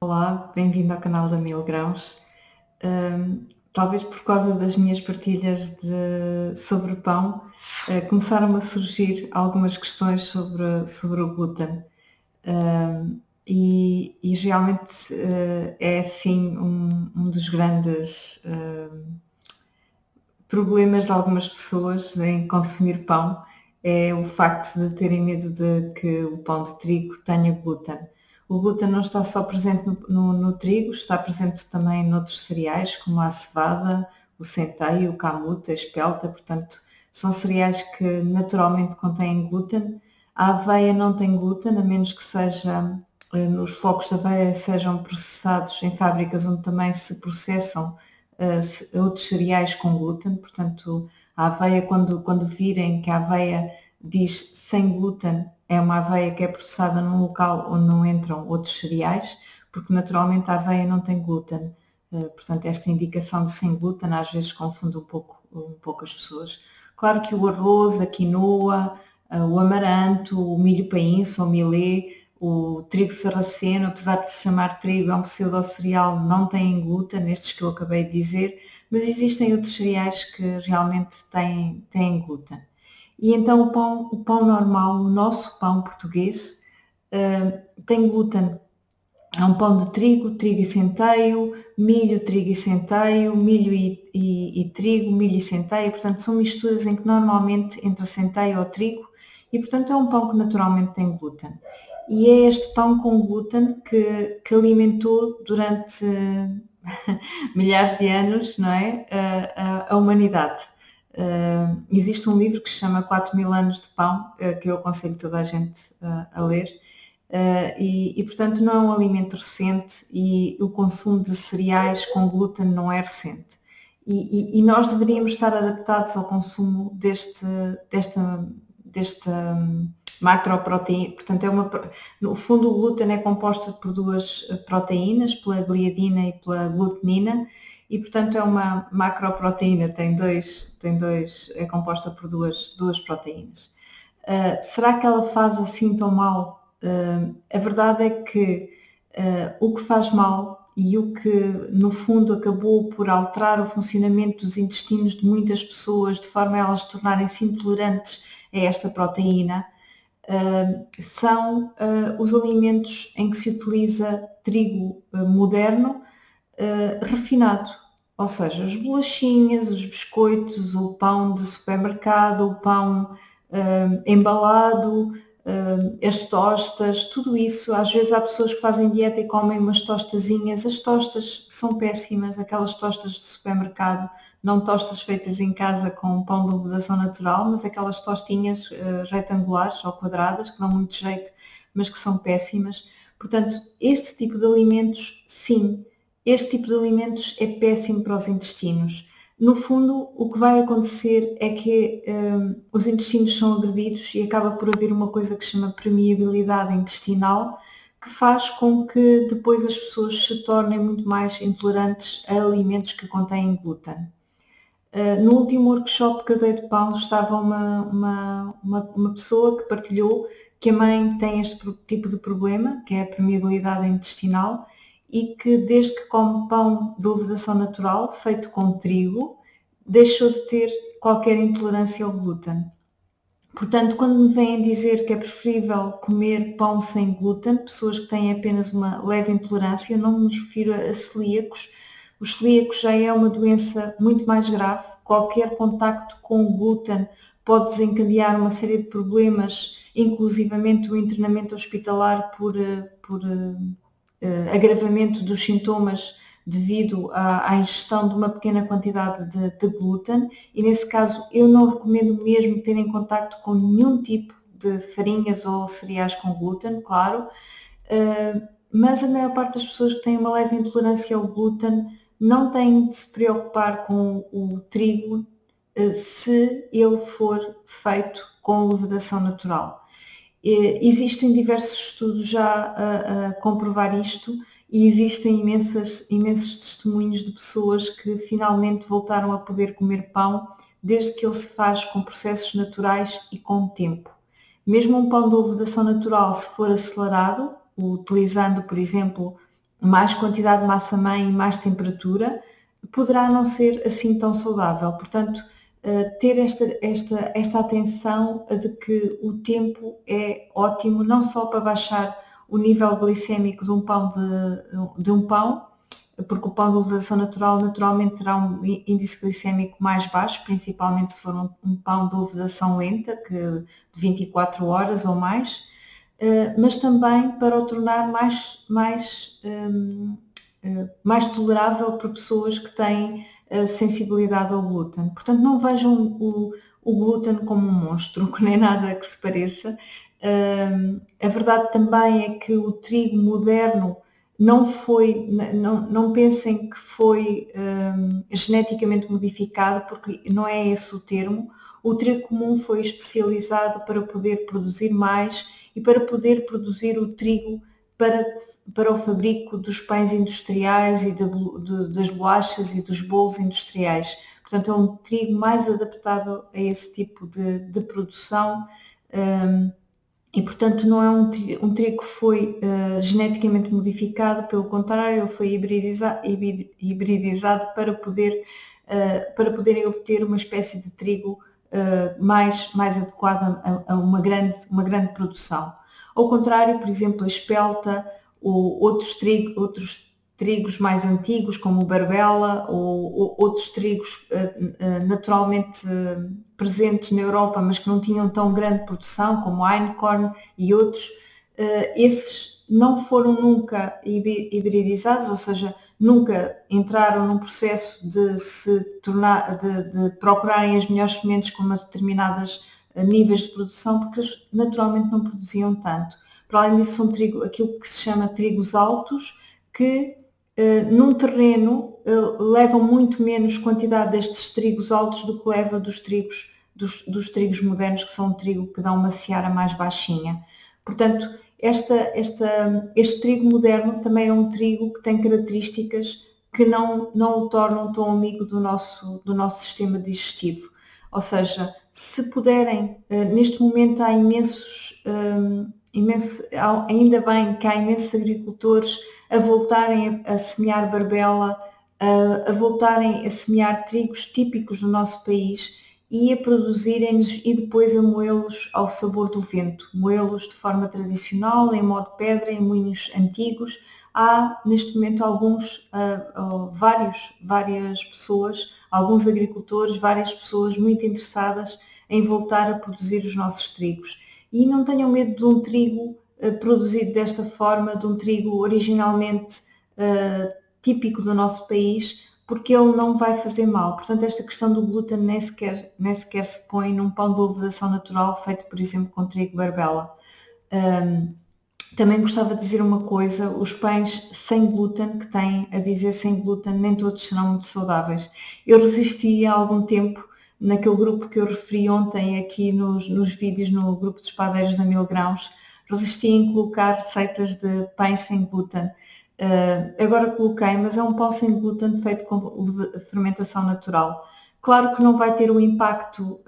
Olá, bem-vindo ao canal da Mil Grãos. Talvez por causa das minhas partilhas sobre o pão, começaram a surgir algumas questões sobre o glúten. E realmente é sim um dos grandes problemas de algumas pessoas em consumir pão, é o facto de terem medo de que o pão de trigo tenha glúten. O glúten não está só presente no trigo, está presente também noutros cereais, como a cevada, o centeio, o camute, a espelta, portanto, são cereais que naturalmente contêm glúten. A aveia não tem glúten, a menos que os flocos de aveia sejam processados em fábricas onde também se processam outros cereais com glúten, portanto, a aveia, quando virem que a aveia diz sem glúten, é uma aveia que é processada num local onde não entram outros cereais, porque naturalmente a aveia não tem glúten. Portanto, esta indicação de sem glúten às vezes confunde um pouco as pessoas. Claro que o arroz, a quinoa, o amaranto, o milho painço ou milê, o trigo sarraceno, apesar de se chamar trigo, é um pseudo-cereal, não tem glúten, estes que eu acabei de dizer, mas existem outros cereais que realmente têm glúten. E então o pão normal, o nosso pão português, tem glúten. Há um pão de trigo, trigo e centeio, milho, trigo e centeio, milho e trigo, milho e centeio, portanto são misturas em que normalmente entra centeio ou trigo e portanto é um pão que naturalmente tem glúten. E é este pão com glúten que alimentou durante milhares de anos, não é? A humanidade. Existe um livro que se chama 4.000 anos de pão, que eu aconselho toda a gente a ler. Portanto não é um alimento recente e o consumo de cereais com glúten não é recente. E nós deveríamos estar adaptados ao consumo desta macroproteína. Portanto, no fundo o glúten é composto por duas proteínas, pela gliadina e pela glutenina, e portanto é uma macroproteína, é composta por duas proteínas. Será que ela faz assim tão mal? A verdade é que o que faz mal e o que no fundo acabou por alterar o funcionamento dos intestinos de muitas pessoas de forma a elas tornarem-se intolerantes a esta proteína são os alimentos em que se utiliza trigo moderno refinado, ou seja, as bolachinhas, os biscoitos, o pão de supermercado, o pão embalado, as tostas, tudo isso. Às vezes há pessoas que fazem dieta e comem umas tostazinhas. As tostas são péssimas, aquelas tostas de supermercado, não tostas feitas em casa com pão de levedação natural, mas aquelas tostinhas retangulares ou quadradas, que dão muito jeito, mas que são péssimas. Portanto, este tipo de alimentos, sim, este tipo de alimentos é péssimo para os intestinos. No fundo, o que vai acontecer é que os intestinos são agredidos e acaba por haver uma coisa que se chama permeabilidade intestinal, que faz com que depois as pessoas se tornem muito mais intolerantes a alimentos que contêm glúten. No último workshop que eu dei de pão estava uma pessoa que partilhou que a mãe tem este tipo de problema, que é a permeabilidade intestinal, e que desde que come pão de levedação natural, feito com trigo, deixou de ter qualquer intolerância ao glúten. Portanto, quando me vêm dizer que é preferível comer pão sem glúten, pessoas que têm apenas uma leve intolerância, não me refiro a celíacos. Os celíacos já é uma doença muito mais grave. Qualquer contacto com o glúten pode desencadear uma série de problemas, inclusivamente o internamento hospitalar por agravamento dos sintomas devido à ingestão de uma pequena quantidade de glúten, e nesse caso eu não recomendo mesmo ter em contacto com nenhum tipo de farinhas ou cereais com glúten, claro, mas a maior parte das pessoas que têm uma leve intolerância ao glúten não têm de se preocupar com o trigo se ele for feito com levedação natural. Existem diversos estudos já a comprovar isto e existem imensos testemunhos de pessoas que finalmente voltaram a poder comer pão desde que ele se faz com processos naturais e com tempo. Mesmo um pão de levedação natural, se for acelerado, utilizando, por exemplo, mais quantidade de massa-mãe e mais temperatura, poderá não ser assim tão saudável. Portanto, ter esta atenção de que o tempo é ótimo, não só para baixar o nível glicémico de um pão, porque o pão de levedação natural naturalmente terá um índice glicémico mais baixo, principalmente se for um pão de levedação lenta, de 24 horas ou mais, mas também para o tornar mais tolerável para pessoas que têm sensibilidade ao glúten. Portanto, não vejam o glúten como um monstro, que nem nada que se pareça. A verdade também é que o trigo moderno não pensem que foi geneticamente modificado, porque não é esse o termo. O trigo comum foi especializado para poder produzir mais e para poder produzir o trigo para o fabrico dos pães industriais e das bolachas e dos bolos industriais. Portanto, é um trigo mais adaptado a esse tipo de produção. E, portanto, não é um trigo que foi geneticamente modificado, pelo contrário, ele foi hibridizado para poderem obter uma espécie de trigo mais adequado a uma grande produção. Ao contrário, por exemplo, a espelta ou outros trigos mais antigos, como o barbela, ou outros trigos naturalmente presentes na Europa, mas que não tinham tão grande produção, como o Einkorn e outros, esses não foram nunca hibridizados, ou seja, nunca entraram num processo de procurarem as melhores sementes com determinadas níveis de produção, porque eles naturalmente não produziam tanto. Para além disso, são aquilo que se chama trigos altos, que num terreno levam muito menos quantidade destes trigos altos do que leva dos trigos modernos, que são um trigo que dá uma seara mais baixinha. Portanto, este trigo moderno também é um trigo que tem características que não o tornam tão amigo do nosso sistema digestivo. Ou seja, se puderem, neste momento há ainda bem que há imensos agricultores a voltarem a semear barbela, a voltarem a semear trigos típicos do nosso país e a produzirem-nos e depois a moê-los ao sabor do vento, moê-los de forma tradicional, em modo pedra, em moinhos antigos. Há neste momento várias pessoas, alguns agricultores, várias pessoas muito interessadas em voltar a produzir os nossos trigos. E não tenham medo de um trigo produzido desta forma, de um trigo originalmente típico do nosso país, porque ele não vai fazer mal. Portanto, esta questão do glúten nem sequer se põe num pão de levedação natural feito, por exemplo, com trigo barbela. Também gostava de dizer uma coisa, os pães sem glúten, que têm a dizer sem glúten, nem todos serão muito saudáveis. Eu resisti há algum tempo, naquele grupo que eu referi ontem aqui nos vídeos, no grupo dos padeiros da 1000 grãos, resisti em colocar receitas de pães sem glúten. Agora coloquei, mas é um pão sem glúten feito com fermentação natural. Claro que não vai ter nenhum impacto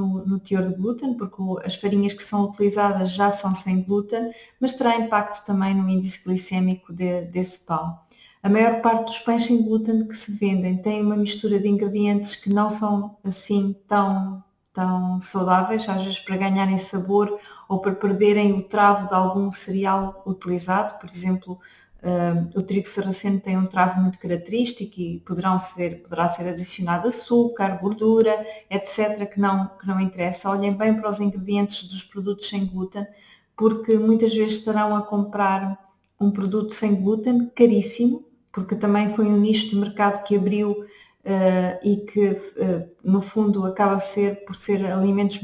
no teor de glúten, porque as farinhas que são utilizadas já são sem glúten, mas terá impacto também no índice glicémico desse pão. A maior parte dos pães sem glúten que se vendem têm uma mistura de ingredientes que não são assim tão saudáveis, às vezes para ganharem sabor ou para perderem o travo de algum cereal utilizado. Por exemplo, o trigo sarraceno tem um travo muito característico e poderá ser adicionado açúcar, gordura, etc., que não interessa. Olhem bem para os ingredientes dos produtos sem glúten, porque muitas vezes estarão a comprar um produto sem glúten caríssimo, porque também foi um nicho de mercado que abriu e que, no fundo, acaba por ser alimentos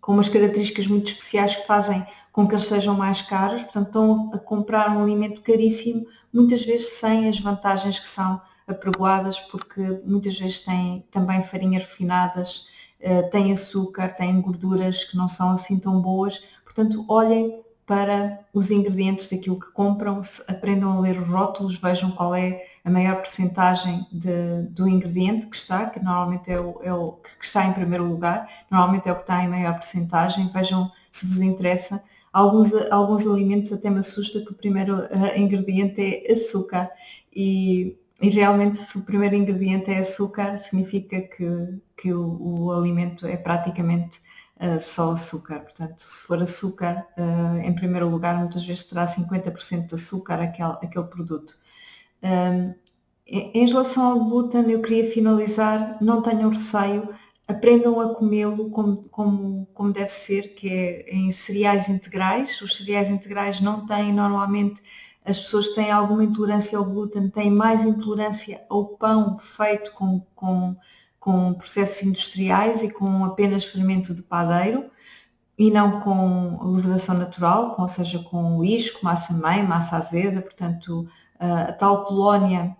com umas características muito especiais que fazem com que eles sejam mais caros. Portanto, estão a comprar um alimento caríssimo, muitas vezes sem as vantagens que são apregoadas, porque muitas vezes têm também farinhas refinadas, têm açúcar, têm gorduras que não são assim tão boas. Portanto, olhem para os ingredientes daquilo que compram, aprendam a ler os rótulos, vejam qual é a maior percentagem do ingrediente que normalmente é o que está em primeiro lugar, normalmente é o que está em maior percentagem, vejam se vos interessa. alguns alimentos até me assusta que o primeiro ingrediente é açúcar e realmente se o primeiro ingrediente é açúcar, significa que o alimento é praticamente só açúcar. Portanto, se for açúcar, em primeiro lugar, muitas vezes terá 50% de açúcar aquele produto. Em relação ao glúten, eu queria finalizar, não tenham receio, aprendam a comê-lo como deve ser, que é em cereais integrais. Os cereais integrais não têm, normalmente, as pessoas que têm alguma intolerância ao glúten têm mais intolerância ao pão feito com processos industriais e com apenas fermento de padeiro e não com levedação natural, ou seja, com uísque, massa-mãe, massa azeda, portanto, a tal colónia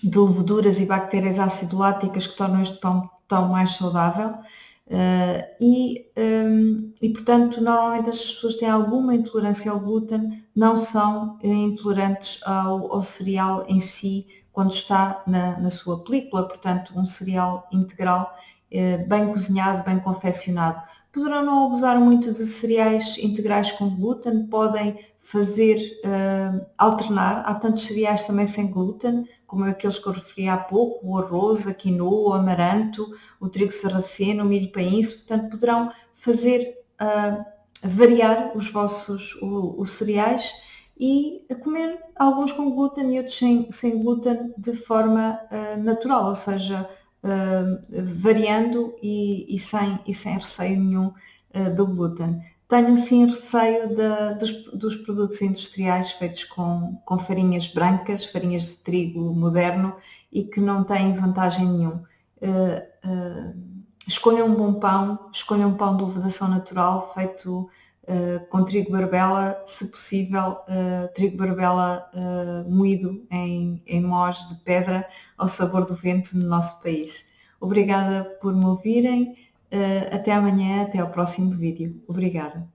de leveduras e bactérias acidoláticas que tornam este pão tão mais saudável. Portanto, normalmente as pessoas têm alguma intolerância ao glúten, não são intolerantes ao cereal em si, quando está na sua película, portanto, um cereal integral, bem cozinhado, bem confeccionado. Poderão não abusar muito de cereais integrais com glúten, podem fazer, alternar. Há tantos cereais também sem glúten, como aqueles que eu referi há pouco, o arroz, a quinoa, o amaranto, o trigo sarraceno, o milho paínço, portanto poderão fazer, variar os cereais e comer alguns com glúten e outros sem glúten de forma natural, ou seja, variando e sem receio nenhum do glúten. Tenho sim receio dos produtos industriais feitos com farinhas brancas, farinhas de trigo moderno e que não têm vantagem nenhuma. Escolham um bom pão, escolham um pão de levedação natural feito com trigo barbela, se possível, trigo barbela moído em mós de pedra ao sabor do vento no nosso país. Obrigada por me ouvirem, até amanhã, até ao próximo vídeo. Obrigada.